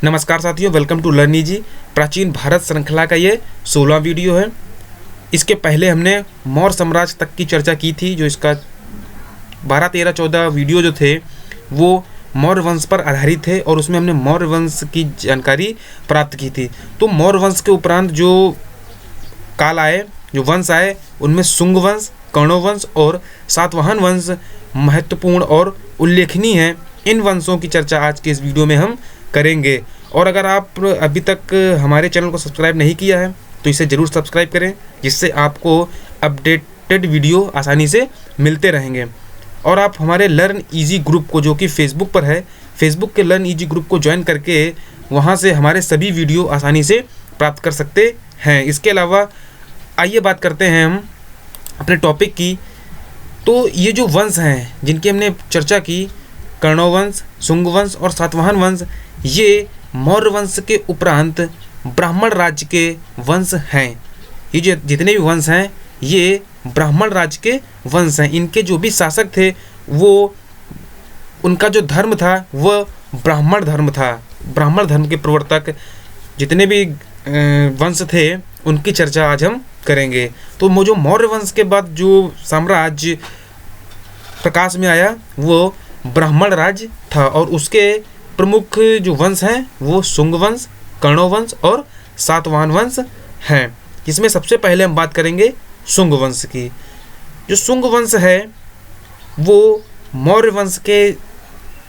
नमस्कार साथियों, welcome to learn easy. प्राचीन भारत श्रृंखला का ये 16वां वीडियो है। इसके पहले हमने मौर्य साम्राज्य तक की चर्चा की थी। जो इसका 12, 13, 14 वीडियो जो थे वो मौर्य वंश पर आधारित थे और उसमें हमने मौर्य वंश की जानकारी प्राप्त की थी। तो मौर्य वंश के उपरांत जो काल आए, जो वंश आए, उनमें शुंग वंश, कण्व वंश और सातवाहन वंश महत्वपूर्ण और उल्लेखनीय हैं। इन वंशों की चर्चा आज के इस वीडियो में हम करेंगे। और अगर आप अभी तक हमारे चैनल को सब्सक्राइब नहीं किया है तो इसे ज़रूर सब्सक्राइब करें, जिससे आपको अपडेटेड वीडियो आसानी से मिलते रहेंगे। और आप हमारे लर्न इजी ग्रुप को, जो कि फेसबुक पर है, फेसबुक के लर्न इजी ग्रुप को ज्वाइन करके वहां से हमारे सभी वीडियो आसानी से प्राप्त कर सकते हैं। इसके अलावा आइए बात करते हैं हम अपने टॉपिक की। तो ये जो वंश हैं जिनकी हमने चर्चा की, कण्व वंश, शुंग वंश और सातवाहन वंश, ये मौर्य वंश के उपरांत ब्राह्मण राज्य के वंश हैं। ये जो जितने भी वंश हैं ये ब्राह्मण राज्य के वंश हैं। इनके जो भी शासक थे वो, उनका जो धर्म था वह ब्राह्मण धर्म था। ब्राह्मण धर्म के प्रवर्तक जितने भी वंश थे उनकी चर्चा आज हम करेंगे। तो जो मौर्य वंश के बाद जो साम्राज्य प्रकाश में आया वो ब्राह्मण राज्य था और उसके प्रमुख जो वंश हैं वो शुंग वंश, कण्व वंश और सातवाहन वंश हैं। इसमें सबसे पहले हम बात करेंगे शुंग वंश की। जो शुंग वंश है वो मौर्य वंश के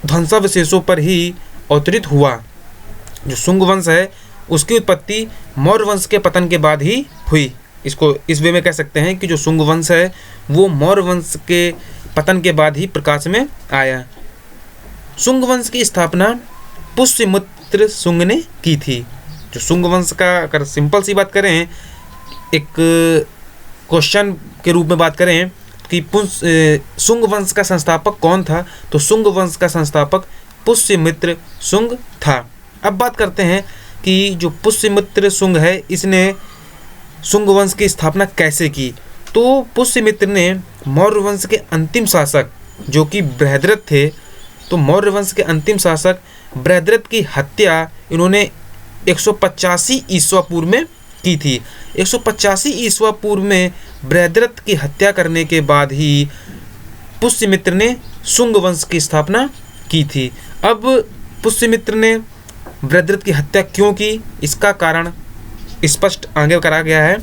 ध्वंसावशेषों पर ही अवतरित हुआ। जो शुंग वंश है उसकी उत्पत्ति मौर्य वंश के पतन के बाद ही हुई। इसको इस वे में कह सकते हैं कि जो शुंग वंश है वो मौर्य वंश के पतन के बाद ही प्रकाश में आया। शुंग वंश की स्थापना पुष्यमित्र शुंग ने की थी। जो शुंग वंश का अगर सिंपल सी बात करें, एक क्वेश्चन के रूप में बात करें कि शुंग वंश का संस्थापक कौन था, तो शुंग वंश का संस्थापक पुष्यमित्र शुंग था। अब बात करते हैं कि जो पुष्यमित्र शुंग है इसने शुंग वंश की स्थापना कैसे की। तो पुष्यमित्र ने मौर्य वंश के अंतिम शासक जो कि बृहद्रथ थे, तो मौर्य वंश के अंतिम शासक बृहद्रथ की हत्या इन्होंने 185 ईस्वी पूर्व में की थी। 185 ईस्वी पूर्व में बृहद्रथ की हत्या करने के बाद ही पुष्यमित्र ने शुंग वंश की स्थापना की थी। अब पुष्यमित्र ने बृहद्रथ की हत्या क्यों की, इसका कारण स्पष्ट आगे करा गया है।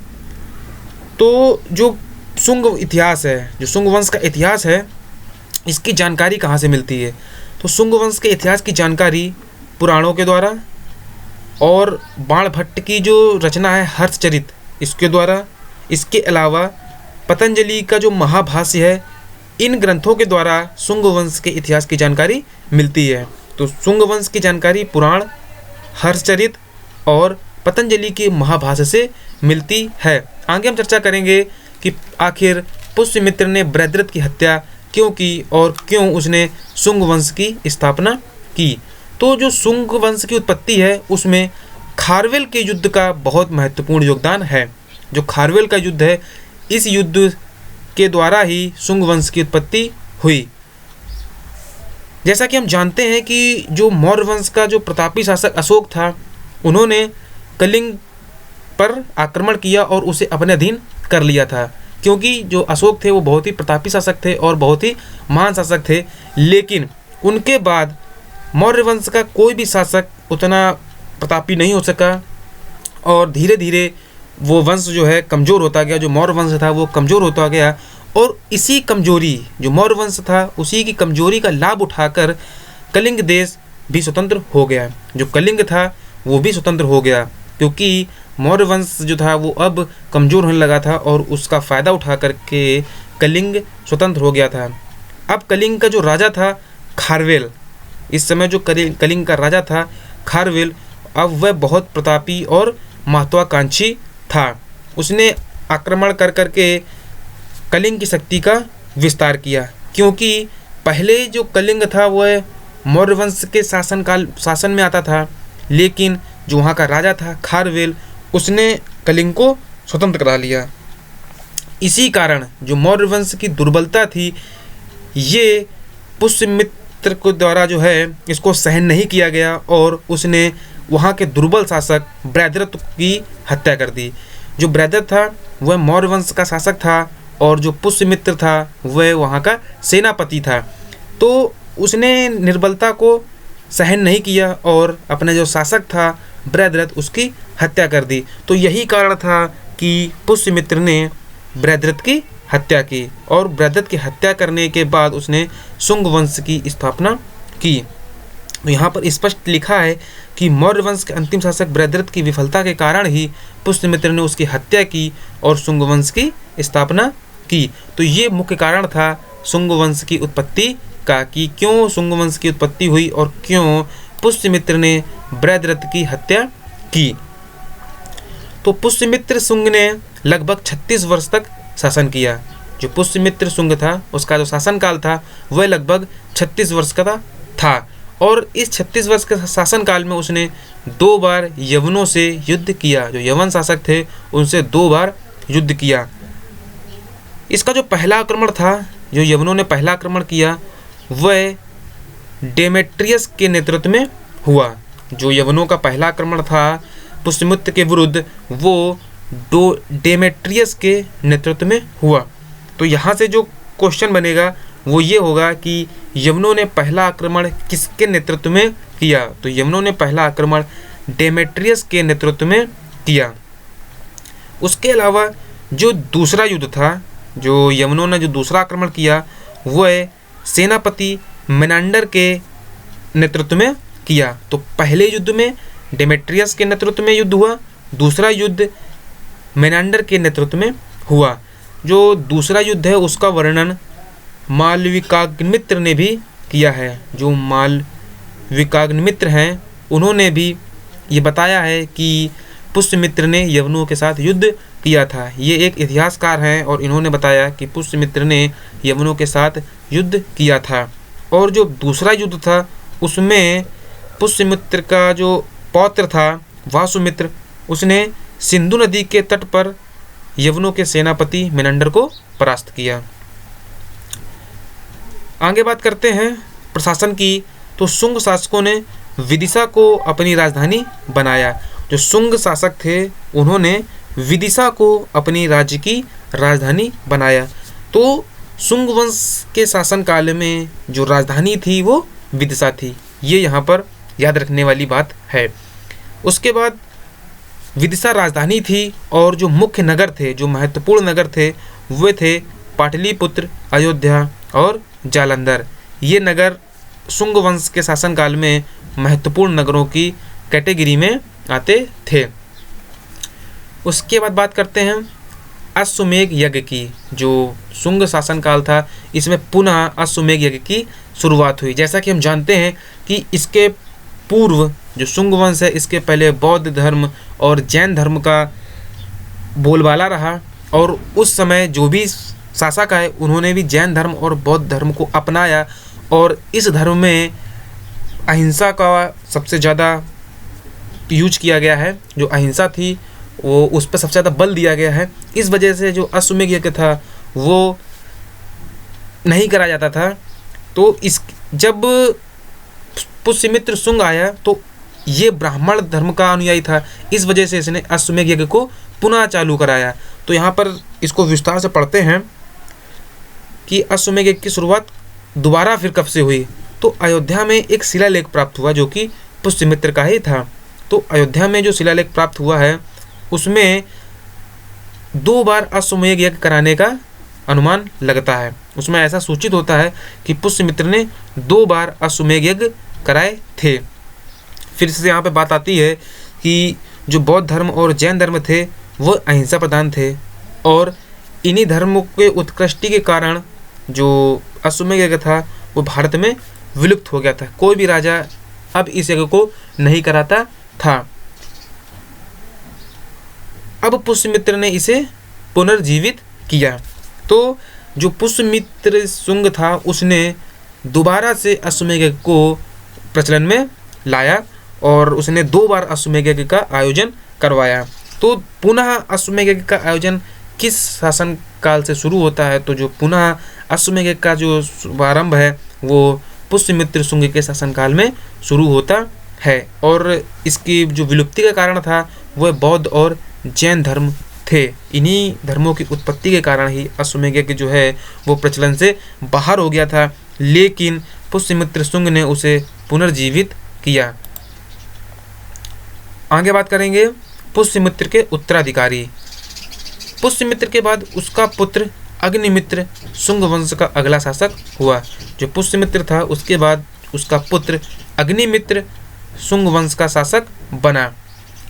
तो जो शुंग इतिहास है, जो शुंग वंश का इतिहास है, इसकी जानकारी कहाँ से मिलती है। तो शुंग वंश के इतिहास की जानकारी पुराणों के द्वारा और बाणभट्ट की जो रचना है हर्षचरित, इसके द्वारा, इसके अलावा पतंजलि का जो महाभाष्य है, इन ग्रंथों के द्वारा शुंग वंश के इतिहास की जानकारी मिलती है। तो शुंग वंश की जानकारी पुराण, हर्षचरित और पतंजलि के महाभाष्य से मिलती है। आगे हम चर्चा करेंगे कि आखिर पुष्यमित्र ने बृहद्रथ की हत्या क्यों की और क्यों उसने शुंग वंश की स्थापना की। तो जो शुंग वंश की उत्पत्ति है उसमें खारवेल के युद्ध का बहुत महत्वपूर्ण योगदान है। जो खारवेल का युद्ध है, इस युद्ध के द्वारा ही शुंग वंश की उत्पत्ति हुई। जैसा कि हम जानते हैं कि जो मौर्य वंश का जो प्रतापी शासक अशोक था, उन्होंने कलिंग पर आक्रमण किया और उसे अपने अधीन कर लिया था। क्योंकि जो अशोक थे वो बहुत ही प्रतापी शासक थे और बहुत ही महान शासक थे, लेकिन उनके बाद मौर्य वंश का कोई भी शासक उतना प्रतापी नहीं हो सका और धीरे धीरे वो वंश जो है कमज़ोर होता गया। जो मौर्य वंश था वो कमज़ोर होता गया और इसी कमजोरी, जो मौर्य वंश था उसी की कमजोरी का लाभ उठाकर कलिंग देश भी स्वतंत्र हो गया। जो कलिंग था वो भी स्वतंत्र हो गया क्योंकि मौर्य वंश जो था वो अब कमज़ोर होने लगा था और उसका फ़ायदा उठा करके कलिंग स्वतंत्र हो गया था। अब कलिंग का जो राजा था खारवेल, इस समय जो कलिंग का राजा था खारवेल, अब वह बहुत प्रतापी और महत्वाकांक्षी था। उसने आक्रमण कर करके कलिंग की शक्ति का विस्तार किया। क्योंकि पहले जो कलिंग था वह मौर्य वंश के शासन में आता था, लेकिन जो वहाँ का राजा था खारवेल, उसने कलिंग को स्वतंत्र करा लिया। इसी कारण जो मौर्य वंश की दुर्बलता थी, ये पुष्यमित्र के द्वारा जो है इसको सहन नहीं किया गया और उसने वहाँ के दुर्बल शासक बृहद्रथ की हत्या कर दी। जो बृहद्रथ था वह मौर्य वंश का शासक था और जो पुष्यमित्र था वह वहाँ का सेनापति था। तो उसने निर्बलता को सहन नहीं किया और अपने जो शासक था बृहद्रथ उसकी हत्या कर दी। तो यही कारण था कि पुष्यमित्र ने बृहद्रथ की हत्या की और बृहद्रथ की हत्या करने के बाद उसने शुंग वंश की स्थापना की। तो यहाँ पर स्पष्ट लिखा है कि मौर्य वंश के अंतिम शासक बृहद्रथ की विफलता के कारण ही पुष्यमित्र ने उसकी हत्या की और शुंग वंश की स्थापना की। तो ये मुख्य कारण था शुंग वंश की उत्पत्ति का, कि क्यों शुंग वंश की उत्पत्ति हुई और क्यों पुष्यमित्र ने बृहद्रथ की हत्या की। तो पुष्यमित्र शुंग ने लगभग 36 वर्ष तक शासन किया। जो पुष्यमित्र शुंग था उसका जो शासनकाल था वह लगभग 36 वर्ष का था और इस 36 वर्ष के शासनकाल में उसने 2 बार यवनों से युद्ध किया। जो यवन शासक थे उनसे 2 बार युद्ध किया। इसका जो पहला आक्रमण था, जो यवनों ने पहला आक्रमण किया, वह डेमेट्रियस के नेतृत्व में हुआ। जो यवनों का पहला आक्रमण था पुष्यमित्र के विरुद्ध, वो डेमेट्रियस के नेतृत्व में हुआ। तो यहाँ से जो क्वेश्चन बनेगा वो ये होगा कि यवनों ने पहला आक्रमण किसके नेतृत्व में किया। तो यवनों ने पहला आक्रमण डेमेट्रियस के नेतृत्व में किया। उसके अलावा जो दूसरा युद्ध था, जो यवनों ने जो दूसरा आक्रमण किया, वह सेनापति मेनांडर के नेतृत्व में किया। तो पहले युद्ध में डेमेट्रियस के नेतृत्व में युद्ध हुआ, दूसरा युद्ध मेनांडर के नेतृत्व में हुआ। जो दूसरा युद्ध है उसका वर्णन मालविकाग्निमित्र ने भी किया है। जो मालविकाग्निमित्र हैं उन्होंने भी ये बताया है कि पुष्यमित्र ने यवनों के साथ युद्ध किया था। ये एक इतिहासकार हैं और इन्होंने बताया कि पुष्यमित्र ने यवनों के साथ युद्ध किया था। और जो दूसरा युद्ध था उसमें पुष्यमित्र का जो पौत्र था वासुमित्र, उसने सिंधु नदी के तट पर यवनों के सेनापति मेनांडर को परास्त किया। आगे बात करते हैं प्रशासन की। तो शुंग शासकों ने विदिशा को अपनी राजधानी बनाया। जो शुंग शासक थे उन्होंने विदिशा को अपनी राज्य की राजधानी बनाया। तो शुंग वंश के शासनकाल में जो राजधानी थी वो विदिशा थी। ये यहाँ पर याद रखने वाली बात है। उसके बाद विदिशा राजधानी थी और जो मुख्य नगर थे, जो महत्वपूर्ण नगर थे, वे थे पाटलिपुत्र, अयोध्या और जालंधर। ये नगर शुंग वंश के शासनकाल में महत्वपूर्ण नगरों की कैटेगरी में आते थे। उसके बाद बात करते हैं अश्वमेध यज्ञ की। जो शुंग शासनकाल था इसमें पुनः अश्वमेध यज्ञ की शुरुआत हुई। जैसा कि हम जानते हैं कि इसके पूर्व जो शुंग वंश है इसके पहले बौद्ध धर्म और जैन धर्म का बोलबाला रहा और उस समय जो भी शासक आए उन्होंने भी जैन धर्म और बौद्ध धर्म को अपनाया और इस धर्म में अहिंसा का सबसे ज़्यादा यूज किया गया है। जो अहिंसा थी वो उस पर सबसे ज़्यादा बल दिया गया है। इस वजह से जो अश्वमेध यज्ञ था वो नहीं करा जाता था। तो इस जब पुष्यमित्र शुंग आया तो ये ब्राह्मण धर्म का अनुयायी था, इस वजह से इसने अश्वमेध यज्ञ को पुनः चालू कराया। तो यहाँ पर इसको विस्तार से पढ़ते हैं कि अश्वमेध यज्ञ की शुरुआत दोबारा फिर कब से हुई। तो अयोध्या में एक शिलालेख प्राप्त हुआ जो कि पुष्यमित्र का ही था। तो अयोध्या में जो शिलालेख प्राप्त हुआ है उसमें 2 बार अश्वमेध यज्ञ कराने का अनुमान लगता है। उसमें ऐसा सूचित होता है कि पुष्यमित्र ने 2 बार अश्वमेध यज्ञ कराए थे। फिर से यहाँ पे बात आती है कि जो बौद्ध धर्म और जैन धर्म थे वो अहिंसा प्रधान थे और इन्हीं धर्मों के उत्कृष्टि के कारण जो अश्वमेध यज्ञ था वो भारत में विलुप्त हो गया था। कोई भी राजा अब इस यज्ञ को नहीं कराता था। अब पुष्यमित्र ने इसे पुनर्जीवित किया। तो जो पुष्यमित्र शुंग था उसने दोबारा से अश्वमेध यज्ञ को प्रचलन में लाया और उसने 2 बार अश्वमेध यज्ञ का आयोजन करवाया। तो पुनः अश्वमेध यज्ञ का आयोजन किस शासन काल से शुरू होता है? तो जो पुनः अश्वमेध यज्ञ का जो शुभारंभ है वो पुष्यमित्र शुंग के शासनकाल में शुरू होता है और इसकी जो विलुप्ति का कारण था वह बौद्ध और जैन धर्म थे। इन्हीं धर्मों की उत्पत्ति के कारण ही अश्वमेध यज्ञ जो है वो प्रचलन से बाहर हो गया था, लेकिन पुष्यमित्र शुंग ने उसे पुनर्जीवित किया। आगे बात करेंगे पुष्यमित्र के उत्तराधिकारी। पुष्यमित्र के बाद उसका पुत्र अग्निमित्र शुंग वंश का अगला शासक हुआ। जो पुष्यमित्र था उसके बाद उसका पुत्र अग्निमित्र शुंग वंश का शासक बना।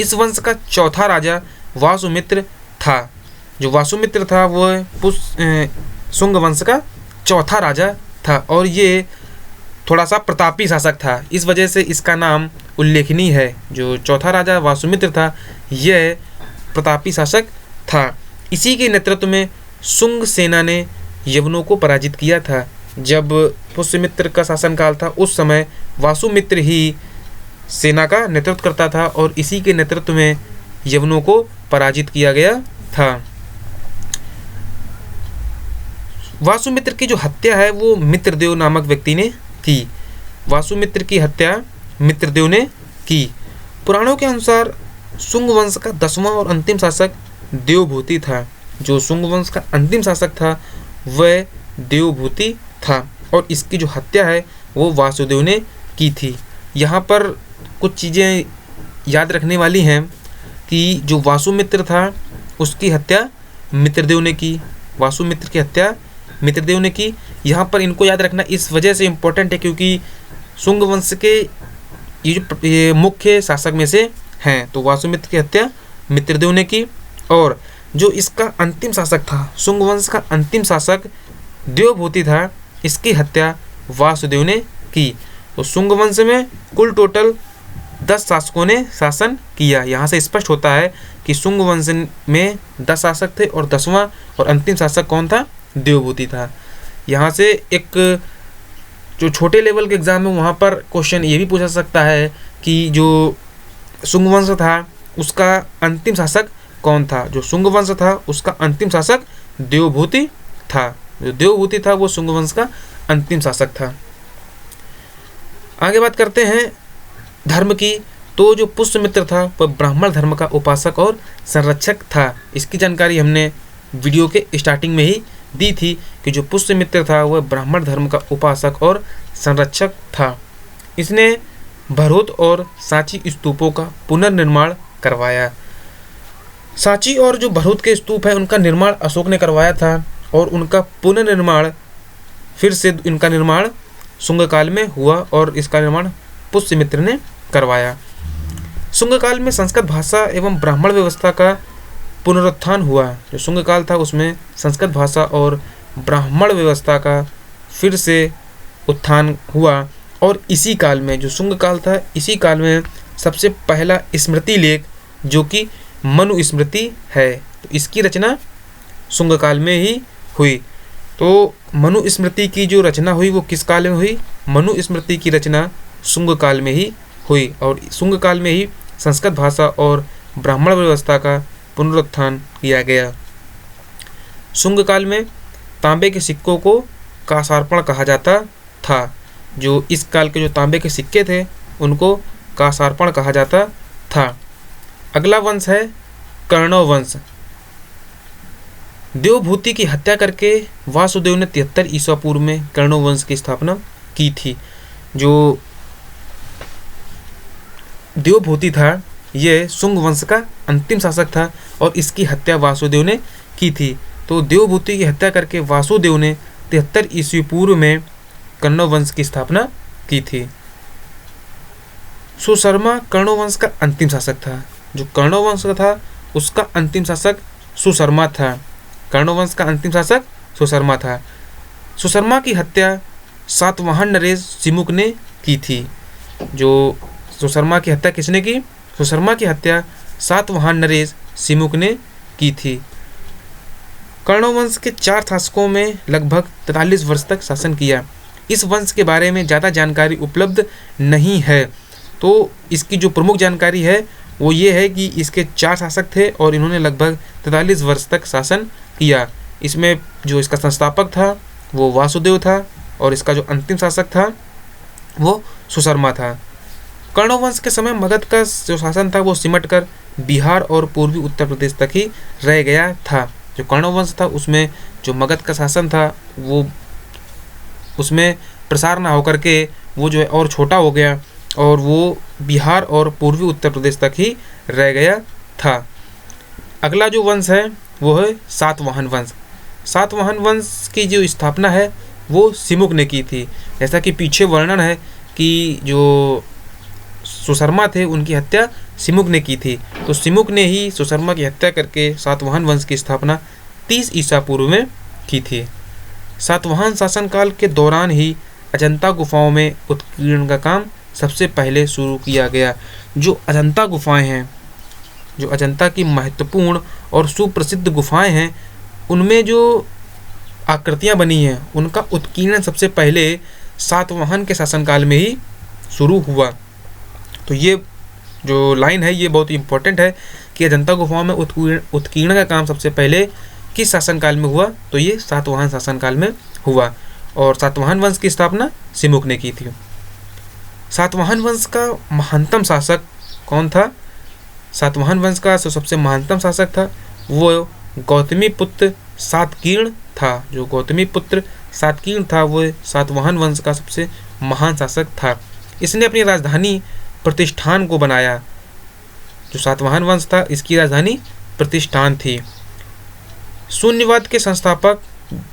इस वंश का चौथा राजा वासुमित्र था। जो वासुमित्र था वह शुंग वंश का चौथा राजा था और ये थोड़ा सा प्रतापी शासक था, इस वजह से इसका नाम उल्लेखनीय है। जो चौथा राजा वासुमित्र था यह प्रतापी शासक था। इसी के नेतृत्व में शुंग सेना ने यवनों को पराजित किया था। जब पुष्यमित्र का शासनकाल था उस समय वासुमित्र ही सेना का नेतृत्व करता था और इसी के नेतृत्व में यवनों को पराजित किया गया था। वासुमित्र की जो हत्या है वो मित्रदेव नामक व्यक्ति ने की। वासुमित्र की हत्या मित्रदेव ने की। पुराणों के अनुसार शुंग वंश का 10वां और अंतिम शासक देवभूति था। जो शुंग वंश का अंतिम शासक था वह देवभूति था और इसकी जो हत्या है वो वासुदेव ने की थी। यहाँ पर कुछ चीज़ें याद रखने वाली हैं कि जो वासुमित्र था उसकी हत्या मित्रदेव ने की। वासुमित्र की हत्या मित्रदेव ने की। यहाँ पर इनको याद रखना इस वजह से इम्पोर्टेंट है क्योंकि शुंग वंश के ये मुख्य शासक में से हैं। तो वासुमित्र की हत्या मित्रदेव ने की और जो इसका अंतिम शासक था, शुंग वंश का अंतिम शासक देवभूति था, इसकी हत्या वासुदेव ने की। तो शुंग वंश में कुल टोटल 10 शासकों ने शासन किया। यहाँ से स्पष्ट होता है कि शुंग वंश में 10 शासक थे और 10वां और अंतिम शासक कौन था? देवभूति था। यहाँ से एक जो छोटे लेवल के एग्जाम में वहाँ पर क्वेश्चन ये भी पूछा सकता है कि जो शुंग वंश था उसका अंतिम शासक कौन था? जो शुंग वंश था उसका अंतिम शासक देवभूति था। जो देवभूति था वो शुंग वंश का अंतिम शासक था। आगे बात करते हैं धर्म की। तो जो पुष्यमित्र था वह ब्राह्मण धर्म का उपासक और संरक्षक था। इसकी जानकारी हमने वीडियो के स्टार्टिंग में ही दी थी कि जो पुष्यमित्र था वह ब्राह्मण धर्म का उपासक और संरक्षक था। इसने भरहुत और सांची स्तूपों का पुनर्निर्माण करवाया। सांची और जो भरहुत के स्तूप है उनका निर्माण अशोक ने करवाया था और उनका पुनर्निर्माण फिर से इनका निर्माण शुंग काल में हुआ और इसका निर्माण पुष्यमित्र ने करवाया। शुंग काल में संस्कृत भाषा एवं ब्राह्मण व्यवस्था का पुनरुत्थान हुआ। जो शुंग काल था उसमें संस्कृत भाषा और ब्राह्मण व्यवस्था का फिर से उत्थान हुआ और इसी काल में जो शुंग काल था इसी काल में सबसे पहला स्मृति लेख जो कि मनु स्मृति है, तो इसकी रचना शुंग काल में ही हुई। तो मनु स्मृति की जो रचना हुई वो किस काल में हुई? मनु स्मृति की रचना शुंग काल में ही हुई और शुंग काल में ही संस्कृत भाषा और ब्राह्मण व्यवस्था का पुनरुत्थान किया गया। शुंग काल में तांबे के सिक्कों को कासार्पण कहा जाता था। जो इस काल के जो तांबे के सिक्के थे उनको कासार्पण कहा जाता था। अगला वंश है कर्णव वंश। देवभूति की हत्या करके वासुदेव ने 73 ईसा पूर्व में कर्णव वंश की स्थापना की थी। जो देवभूति था यह शुंग वंश का अंतिम शासक था और इसकी हत्या वासुदेव ने की थी। तो देवभूति की हत्या करके वासुदेव ने 73 ईस्वी पूर्व में कर्णव वंश की स्थापना की थी। सुशर्मा कर्णव वंश का अंतिम शासक था। जो कर्णव वंश का था उसका अंतिम शासक सुशर्मा था। कर्णव वंश का अंतिम शासक सुशर्मा था। सुशर्मा की हत्या सातवाहन नरेश सिमुक ने की थी। जो सुशर्मा की हत्या किसने की? सुशर्मा की हत्या सातवाहन नरेश सिमुक ने की थी। कर्णव वंश के 4 शासकों में लगभग 43 वर्ष तक शासन किया। इस वंश के बारे में ज़्यादा जानकारी उपलब्ध नहीं है। तो इसकी जो प्रमुख जानकारी है वो ये है कि इसके 4 शासक थे और इन्होंने लगभग 43 वर्ष तक शासन किया। इसमें जो इसका संस्थापक था वो वासुदेव था और इसका जो अंतिम शासक था वो सुशर्मा था। कर्ण वंश के समय मगध का जो शासन था वो सिमट कर बिहार और पूर्वी उत्तर प्रदेश तक ही रह गया था। जो कर्ण वंश था उसमें जो मगध का शासन था वो उसमें प्रसार ना होकर के वो जो है और छोटा हो गया और वो बिहार और पूर्वी उत्तर प्रदेश तक ही रह गया था। अगला जो वंश है वो है सातवाहन वंश। सातवाहन वंश की जो स्थापना है वो सिमुक ने की थी। जैसा कि पीछे वर्णन है कि जो सुशर्मा थे उनकी हत्या सिमुक ने की थी, तो सिमुक ने ही सुशर्मा की हत्या करके सातवाहन वंश की स्थापना 30 ईसा पूर्व में की थी। सातवाहन शासनकाल के दौरान ही अजंता गुफाओं में उत्कीर्णन का काम सबसे पहले शुरू किया गया। जो अजंता गुफाएं हैं, जो अजंता की महत्वपूर्ण और सुप्रसिद्ध गुफाएं हैं, उनमें जो आकृतियां बनी हैं उनका उत्कीर्णन सबसे पहले सातवाहन के शासनकाल में ही शुरू हुआ। तो ये जो लाइन है ये बहुत इंपॉर्टेंट है कि अजंता गुफाओं में उत्कीर्णन का काम सबसे पहले किस शासनकाल में हुआ, तो ये सातवाहन शासनकाल में हुआ और सातवाहन वंश की स्थापना सिमुक ने की थी। सातवाहन वंश का महानतम शासक कौन था? सातवाहन वंश का जो सबसे महानतम शासक था वो गौतमी पुत्र सातकीर्ण था। जो गौतमी पुत्र सातकीर्ण था वो सातवाहन वंश का सबसे महान शासक था। इसने अपनी राजधानी प्रतिष्ठान को बनाया। जो सातवाहन वंश था इसकी राजधानी प्रतिष्ठान थी। शून्यवाद के संस्थापक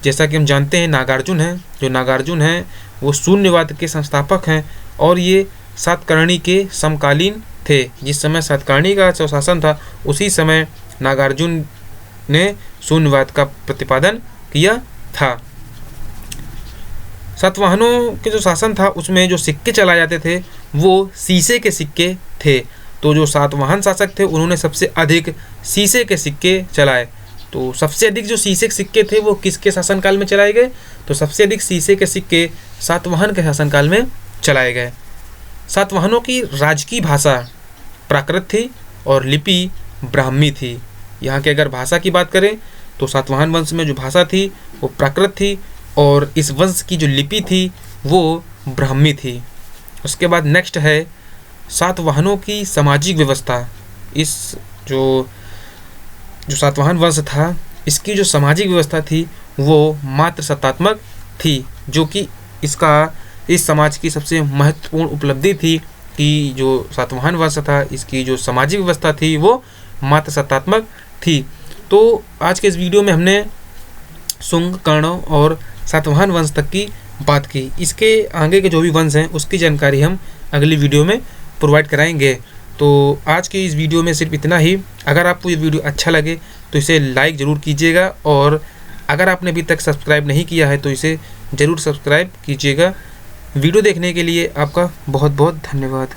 जैसा कि हम जानते हैं नागार्जुन हैं। जो नागार्जुन हैं वो शून्यवाद के संस्थापक हैं और ये सातकर्णी के समकालीन थे। जिस समय सातकर्णी का जो शासन था उसी समय नागार्जुन ने शून्यवाद का प्रतिपादन किया था। सातवाहनों के जो शासन था उसमें जो सिक्के चलाए जाते थे वो शीशे के सिक्के थे। तो जो सातवाहन शासक थे उन्होंने सबसे अधिक शीशे के सिक्के चलाए। तो सबसे अधिक जो शीशे के सिक्के थे वो किसके शासनकाल में चलाए गए? तो सबसे अधिक शीशे के सिक्के सातवाहन के शासनकाल में चलाए गए। सातवाहनों की राजकीय भाषा प्राकृत थी और लिपि ब्राह्मी थी। यहाँ के अगर भाषा की बात करें तो सातवाहन वंश में जो भाषा थी वो प्राकृत थी और इस वंश की जो लिपि थी वो ब्राह्मी थी। उसके बाद नेक्स्ट है सातवाहनों की सामाजिक व्यवस्था। इस जो सातवाहन वंश था इसकी जो सामाजिक व्यवस्था थी वो मात्र सत्तात्मक थी, जो कि इस समाज की सबसे महत्वपूर्ण उपलब्धि थी कि जो सातवाहन वंश था इसकी जो सामाजिक व्यवस्था थी वो मात्र सत्तात्मक थी। तो आज के इस वीडियो में हमने शुंग, कर्ण और सातवाहन वंश तक की बात की। इसके आगे के जो भी वंश हैं उसकी जानकारी हम अगली वीडियो में प्रोवाइड कराएंगे। तो आज की इस वीडियो में सिर्फ इतना ही। अगर आपको ये वीडियो अच्छा लगे तो इसे लाइक ज़रूर कीजिएगा और अगर आपने अभी तक सब्सक्राइब नहीं किया है तो इसे ज़रूर सब्सक्राइब कीजिएगा। वीडियो देखने के लिए आपका बहुत बहुत धन्यवाद।